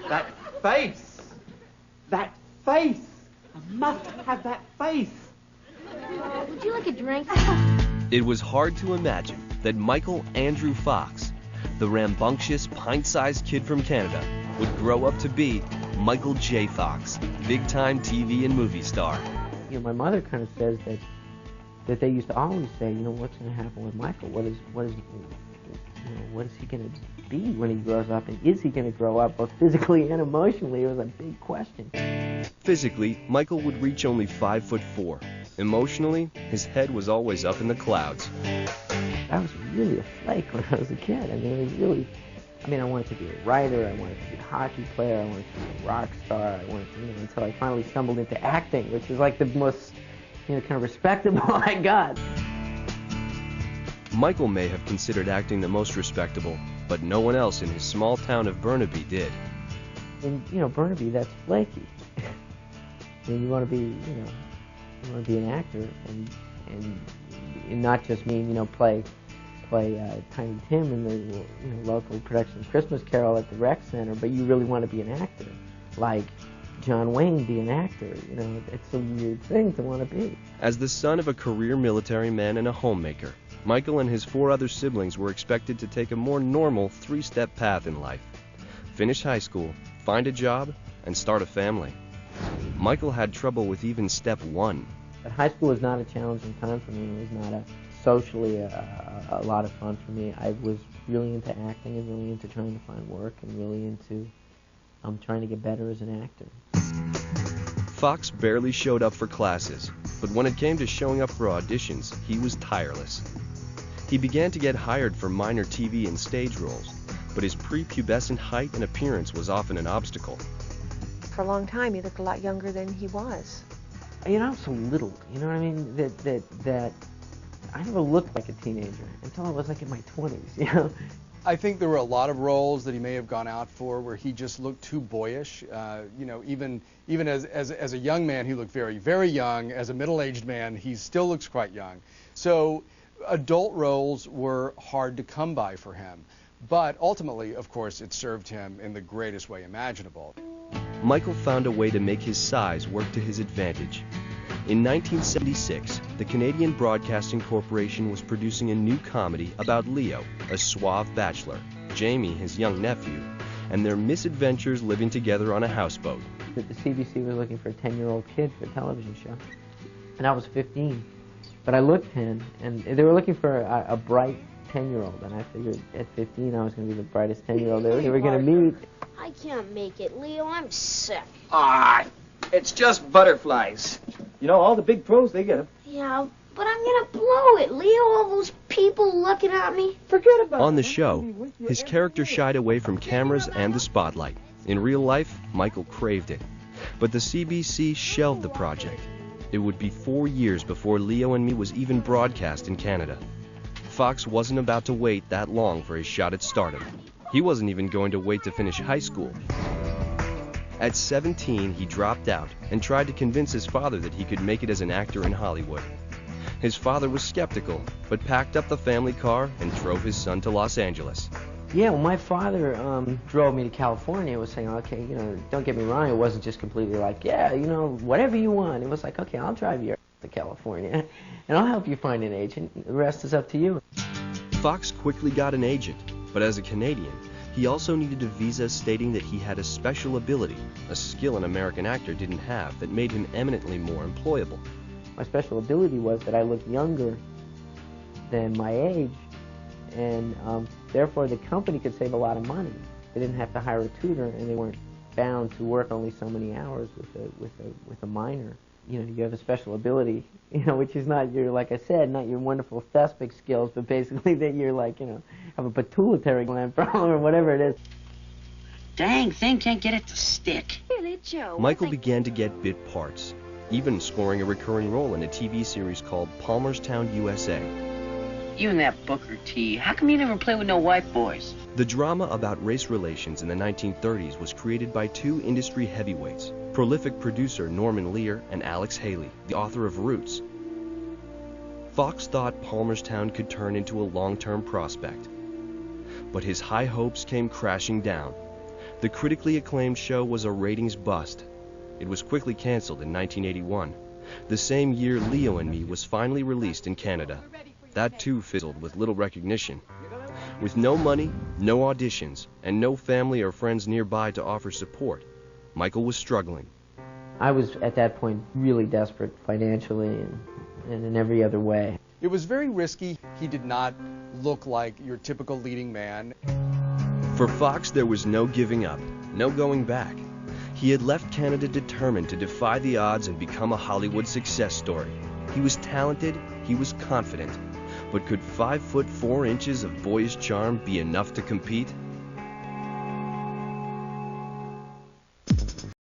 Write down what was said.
That face! That face! I must have that face! Would you like a drink? It was hard to imagine that Michael Andrew Fox, the rambunctious, pint-sized kid from Canada, would grow up to be Michael J. Fox, big-time TV and movie star. You know, my mother kind of says that they used to always say, you know, what's going to happen with Michael? What is he going to be when he grows up? And is he going to grow up both physically and emotionally? It was a big question. Physically, Michael would reach only 5'4". Emotionally, his head was always up in the clouds. I was really a flake when I was a kid. I mean, it was really, I wanted to be a writer, I wanted to be a hockey player, I wanted to be a rock star, I wanted to, until I finally stumbled into acting, which is like the most, kind of respectable I got. Michael may have considered acting the most respectable, but no one else in his small town of Burnaby did. In, Burnaby, that's flaky. You want to be, you want to be an actor, and not just mean, play Tiny Tim in the local production of Christmas Carol at the Rec Center, but you really want to be an actor, like John Wayne be an actor. It's a weird thing to want to be. As the son of a career military man and a homemaker, Michael and his 4 other siblings were expected to take a more normal 3-step path in life. Finish high school, find a job, and start a family. Michael had trouble with even step 1. But high school was not a challenging time for me. It was not socially a lot of fun for me. I was really into acting and really into trying to find work and really into trying to get better as an actor. Fox barely showed up for classes, but when it came to showing up for auditions, he was tireless. He began to get hired for minor TV and stage roles, but his prepubescent height and appearance was often an obstacle. For a long time, he looked a lot younger than he was. I was so little, you know what I mean, that I never looked like a teenager until I was like in my 20s, I think there were a lot of roles that he may have gone out for where he just looked too boyish. Even as a young man, he looked very, very young. As a middle-aged man, he still looks quite young. So adult roles were hard to come by for him. But ultimately, of course, it served him in the greatest way imaginable. Michael found a way to make his size work to his advantage. In 1976, the Canadian Broadcasting Corporation was producing a new comedy about Leo, a suave bachelor, Jamie, his young nephew, and their misadventures living together on a houseboat. The CBC was looking for a 10-year-old kid for a television show, and I was 15. But I looked 10, and they were looking for a bright 10-year-old, and I figured at 15 I was going to be the brightest 10-year-old they were going to meet. I can't make it, Leo. I'm sick. It's just butterflies. All the big pros, they get them. Yeah, but I'm going to blow it, Leo. All those people looking at me. Forget about it. On the show, his character shied away from cameras and the spotlight. In real life, Michael craved it. But the CBC shelved the project. It would be 4 years before Leo and Me was even broadcast in Canada. Fox wasn't about to wait that long for his shot at stardom. He wasn't even going to wait to finish high school. At 17, he dropped out and tried to convince his father that he could make it as an actor in Hollywood. His father was skeptical, but packed up the family car and drove his son to Los Angeles. Yeah, well, my father drove me to California. He was saying, okay, don't get me wrong, it wasn't just completely like, yeah, whatever you want. It was like, okay, I'll drive you to California, and I'll help you find an agent. The rest is up to you. Fox quickly got an agent, but as a Canadian, he also needed a visa stating that he had a special ability, a skill an American actor didn't have that made him eminently more employable. My special ability was that I looked younger than my age, and therefore the company could save a lot of money. They didn't have to hire a tutor, and they weren't bound to work only so many hours with a minor. You have a special ability, which is not your, like I said, not your wonderful thespic skills, but basically that you're like, have a pituitary gland problem or whatever it is. Dang thing can't get it to stick. Really, Joe? Michael began to get bit parts, even scoring a recurring role in a TV series called Palmerstown, USA. You and that Booker T, how come you never play with no white boys? The drama about race relations in the 1930s was created by 2 industry heavyweights, prolific producer Norman Lear and Alex Haley, the author of Roots. Fox thought Palmerstown could turn into a long-term prospect, but his high hopes came crashing down. The critically acclaimed show was a ratings bust. It was quickly canceled in 1981. The same year Leo and Me was finally released in Canada. That too fizzled with little recognition. With no money, no auditions, and no family or friends nearby to offer support, Michael was struggling. I was at that point really desperate financially and in every other way. It was very risky. He did not look like your typical leading man. For Fox, there was no giving up, no going back. He had left Canada determined to defy the odds and become a Hollywood success story. He was talented, he was confident. But could 5 foot 4 inches of boyish charm be enough to compete?